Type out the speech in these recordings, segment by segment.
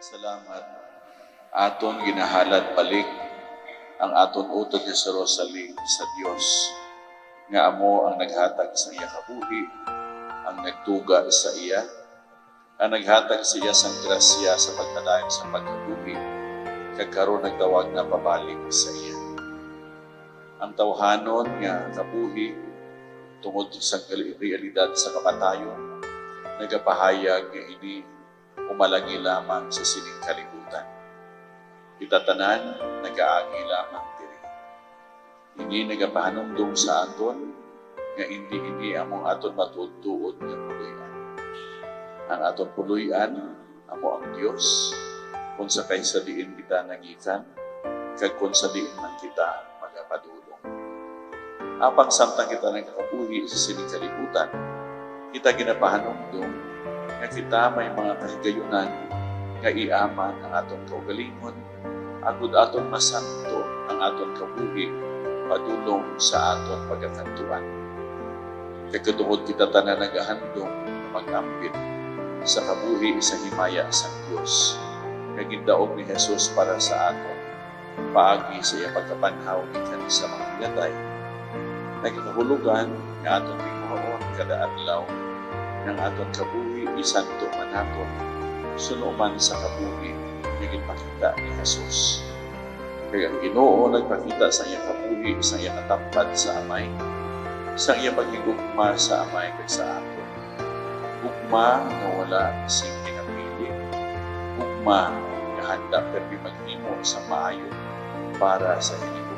Salamat. Aton ginahalad balik ang aton utod ni sa Rosalie sa Dios nga amo ang naghatag sa iya kabuhi, ang nagtuga sa iya, ang naghatag sa iya sang grasya sa pagpadayon sa pagkabuhi, kag karon nagtawag na pabalik sa iya. Ang tawhanon nga kabuhi tungod sa realidad sa kamatayon nagapahayag nga ini umalagi lamang sa sining kalibutan. Kita tanan nagaagi lamang diri. Ini nagapahanumdum sa aton nga hindi among aton matutuod nga puluyan. Ang aton puluyan amo ang Dios kung sa kaysa diin kita nagikan kag kung sa diin man kita magapadulong. Apang samtang kita nagakabuhi sa sining kalibutan, kita ginapahanumdum nga kita may mga kahigayunan nga iaman ang aton kaugalingon, agud aton masanto ang aton kabuhi padulong sa aton pagkakantuan. Kagtungod kita tanan nagahandom na mag-ambit sa kabuhi sa himaya sa Dios nga gindaog ni Jesus para sa aton paagi sa iya pagkapanhaw gikan sa mga hinatay. Nagkahulugan nga aton binuhaon kada adlaw ng aton kabuhi isanto man aton sunuman sa kabuhi nga ginpakita ni Jesus. Kaya ang Ginoo nagpakita sa iyang kabuhi sa iyang katampad sa Amay, sa iyang paghigugma sa Amay kag sa aton. Gugma nga wala sing pinapili, gugma nga handa permi maghimo sa maayo para sa hinigugma.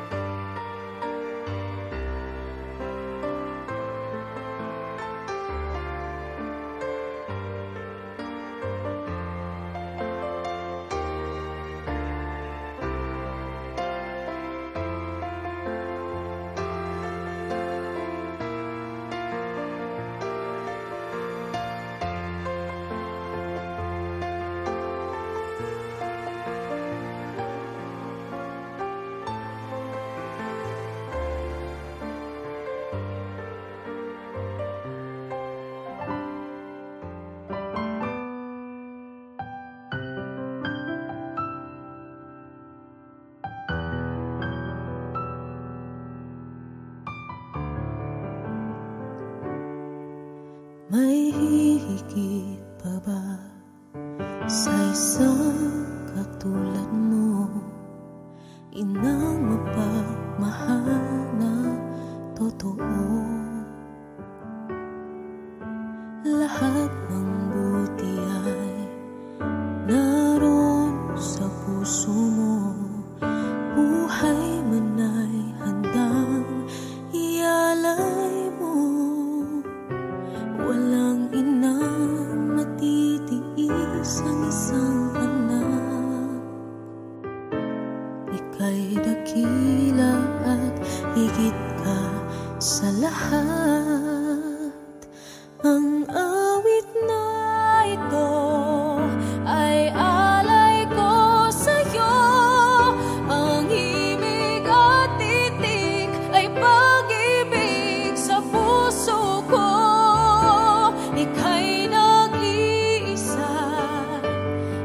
May hihigit pa ba sa isang katulad mo? Inang mapagmahal na totoo. Lahat ng buti ay naroon sa puso mo. Buhay man ay handang ialay mo. Walang inang matitiis ang isang anak. Ika'y dakila at higit ka sa lahat. Ang awit na ito ay alay ko sa'yo. Ang himig at titik ay pag-ibig sa puso ko. Ika'y nag-iisa,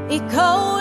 ikaw